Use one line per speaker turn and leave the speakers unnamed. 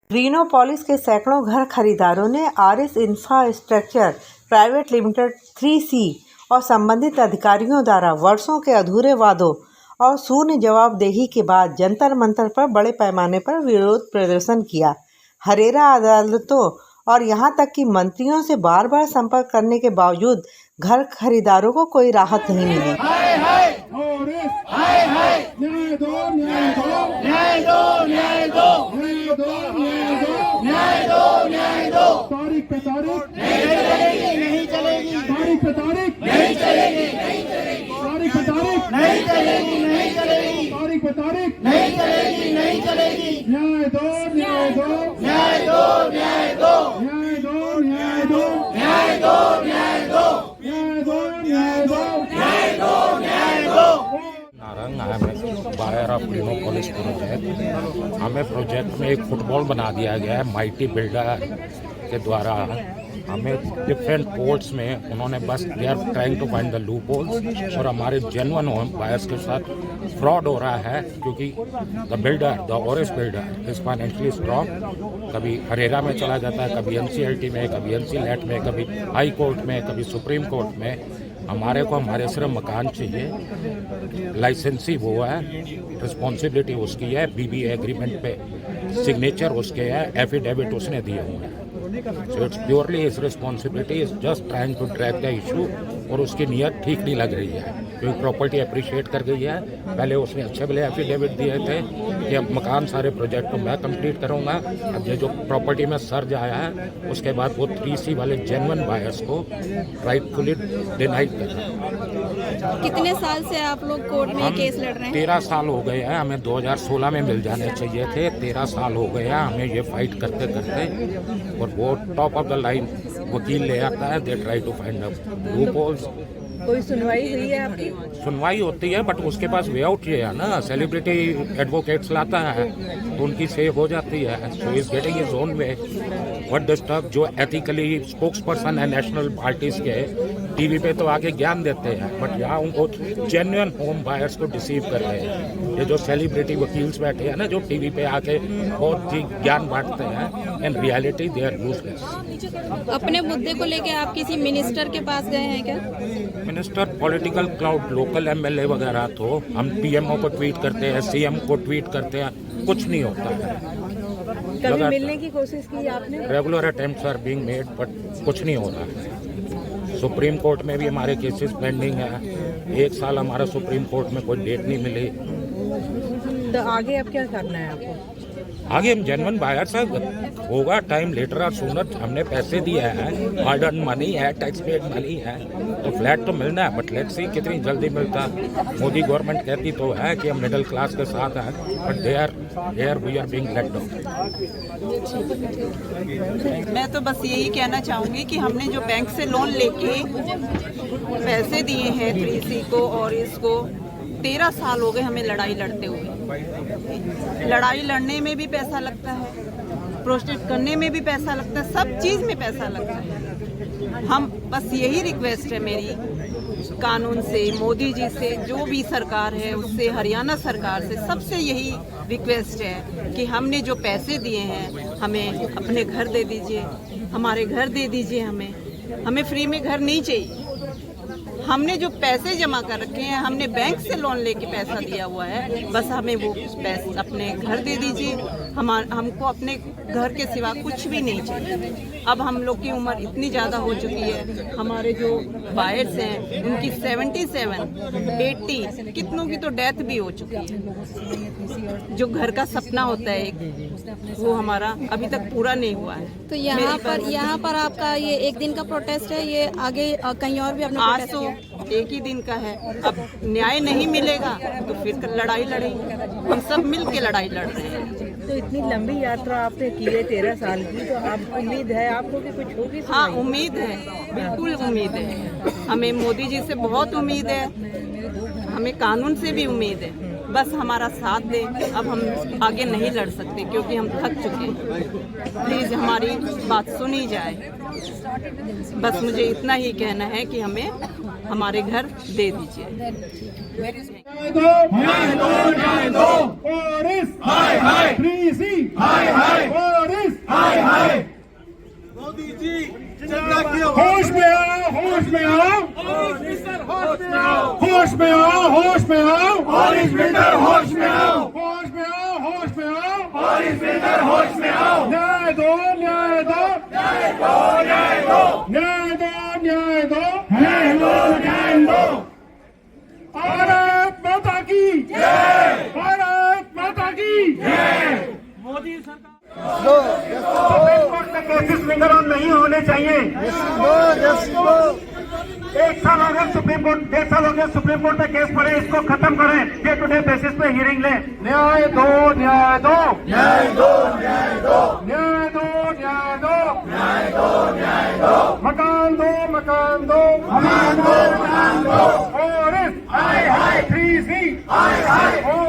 Greenopolis के सैकड़ों घर खरीदारों ने RS infrastructure private limited 3C और संबंधित अधिकारियों द्वारा वर्षों के अधूरे वादों और शून्य जवाबदेही के बाद जंतर मंतर पर बड़े पैमाने पर विरोध प्रदर्शन किया। हरेरा अदालतों और यहां तक कि मंत्रियों से बार बार संपर्क करने के बावजूद घर खरीदारों को कोई राहत नहीं मिली।
तारीख पे तारीख नहीं चलेगी, तारीख पे तारीख नहीं चलेगी, तारीख पे तारीख नहीं चलेगी, तारीख पे तारीख नहीं चलेगी, नहीं चलेगी। न्याय दो, न्याय दो, न्याय दो, न्याय दो, न्याय दो, न्याय दो, न्याय दो, न्याय दो, न्याय दो, न्याय दो, न्याय दो, न्याय दो।
बायर ऑफ ग्रीनोपोलिस प्रोजेक्ट, हमें प्रोजेक्ट में एक फुटबॉल बना दिया गया है माइटी बिल्डर के द्वारा। हमें डिफरेंट पोर्ट्स में उन्होंने बस they are trying to find the loopholes और हमारे जेन्युइन होम बायर्स के साथ फ्रॉड हो रहा है, क्योंकि the builder, the ओरिस builder is financially strong. कभी हरेरा में चला जाता है, कभी NCLT में, कभी NCLAT में, कभी हाई कोर्ट में, कभी सुप्रीम कोर्ट में। हमारे को हमारे सिर्फ मकान चाहिए, लाइसेंसी वो है, रिस्पॉन्सिबिलिटी उसकी है, BBA एग्रीमेंट पे सिग्नेचर उसके है, एफिडेविट उसने दिए हुए हैं। So it's purely his responsibility, is just trying to track the issue. और उसकी नीयत ठीक नहीं लग रही है, क्योंकि प्रॉपर्टी अप्रिशिएट कर गई है। पहले उसने अच्छे भले एफिडेविट दिए थे कि अब मकान सारे प्रोजेक्ट को मैं कंप्लीट करूंगा। अब ये जो प्रॉपर्टी में सर्ज आया है, उसके बाद वो 3C वाले जेन्युइन बायर्स को राइटफुली डिनाइड कर रहे हैं।
कितने साल से आप लोग कोर्ट में केस लड़ रहे हैं?
13 साल हो गए हैं। हमें 2016 में मिल जाने चाहिए थे। 13 साल हो गए हैं हमें ये फाइट करते करते, और वो टॉप ऑफ द लाइन वकील ले आता है। They try to find loopholes.
कोई सुनवाई हुई है आपकी?
सुनवाई होती है, बट उसके पास वे आउट ये है ना, सेलिब्रिटी एडवोकेट्स लाता है तो उनकी सेव हो जाती है। So is getting is own way. What disturb जो एथिकली स्पोक्स पर्सन है नेशनल पार्टीज के, टीवी पे तो आके ज्ञान देते हैं, बट यहाँ उनको जेन्युइन होम बायर्स को डिसीव कर रहे हैं। ये जो सेलिब्रिटी वकील्स बैठे हैं ना, जो टीवी पे आके बहुत ही ज्ञान बांटते हैं, in reality they are useless.
अपने मुद्दे को लेके आप किसी मिनिस्टर के पास गए हैं क्या?
Minister, political crowd, local MLA वगैरह, तो हम PMO को ट्वीट करते हैं, CM को ट्वीट करते हैं, कुछ नहीं होता है।
कभी मिलने की कोशिश की आपने?
Regular attempts are being made, but कुछ नहीं हो रहा है। सुप्रीम कोर्ट में भी हमारे केसेस पेंडिंग है। 1 साल हमारा सुप्रीम कोर्ट में कोई डेट नहीं मिली।
तो आगे अब क्या करना है आपको?
आगे हम जेन्युइन बायर्स हैं, होगा टाइम लेटर और सूनर। हमने पैसे दिए हैं, हार्ड अर्न मनी है, टैक्स पेड मनी है, तो फ्लैट तो मिलना है, बट लेट्स सी कितनी जल्दी मिलता। मोदी गवर्नमेंट कहती तो है कि हम मिडिल क्लास के साथ हैं, but we are being let down.
मैं तो बस यही कहना चाहूँगी कि हमने जो बैंक से लोन लेके पैसे दिए हैं 3C को और इसको, 13 साल हो गए हमें लड़ाई लड़ते हुए। लड़ाई लड़ने में भी पैसा लगता है, प्रोटेस्ट करने में भी पैसा लगता है, सब चीज़ में पैसा लगता है। हम बस यही रिक्वेस्ट है मेरी कानून से, मोदी जी से, जो भी सरकार है उससे, हरियाणा सरकार से, सबसे यही रिक्वेस्ट है कि हमने जो पैसे दिए हैं हमें अपने घर दे दीजिए, हमारे घर दे दीजिए। हमें फ्री में घर नहीं चाहिए। हमने जो पैसे जमा कर रखे हैं, हमने बैंक से लोन लेके पैसा दिया हुआ है, बस हमें वो पैसे अपने घर दे दीजिए। हमको अपने घर के सिवा कुछ भी नहीं चाहिए। अब हम लोग की उम्र इतनी ज़्यादा हो चुकी है, हमारे जो बायर्स हैं उनकी 77, 80, कितनों की तो डेथ भी हो चुकी है। जो घर का सपना होता है एक, वो हमारा अभी तक पूरा नहीं हुआ है।
तो यहाँ पर आपका ये 1 दिन का प्रोटेस्ट है, ये आगे कहीं और भी अपना
आज तो 1 ही दिन का है। अब न्याय नहीं मिलेगा तो फिर लड़ाई लड़ेंगे। हम सब मिल के लड़ाई लड़ रहे हैं।
तो इतनी लंबी यात्रा आपने की है 13 साल की, तो आप उम्मीद है आपको कि कुछ होगी?
हाँ, उम्मीद है, बिल्कुल उम्मीद है। हमें मोदी जी से बहुत उम्मीद है, हमें कानून से भी उम्मीद है। बस हमारा साथ दे। अब हम आगे नहीं लड़ सकते क्योंकि हम थक चुके हैं। प्लीज़ हमारी बात सुनी जाए। बस मुझे इतना ही कहना है कि हमें हमारे घर दे दीजिए।
न्याय दो, न्याय दो, न्याय दो। और इस हाय हाय 3C हाय हाय और इस होश में आओ,
मॉरिस बिल्डर होश में आओ,
होश में आओ, होश में आओ,
मॉरिस बिल्डर होश में आओ,
न्याय दो, न्याय दो,
न्याय दो, न्याय दो,
न्याय दो, न्याय दो,
न्याय दो, न्याय दो।
भारत माता की जय, भारत माता की जय।
मोदी सरकार
सुप्रीम कोर्ट में केसेस लिंगर ऑन नहीं होने चाहिए। एक साल हो गया सुप्रीम कोर्ट, 1.5 साल हो गया सुप्रीम कोर्ट में केस पड़े, इसको खत्म करें, डे टू डे बेसिस पे हियरिंग ले। न्याय दो, न्याय दो,
न्याय दो, न्याय दो,
न्याय दो, न्याय दो,
न्याय दो, न्याय दो,
मकान दो, मकान दो,
मकान दो, मकान दो,
और हाय हाय 3C,
हाय हाय,
और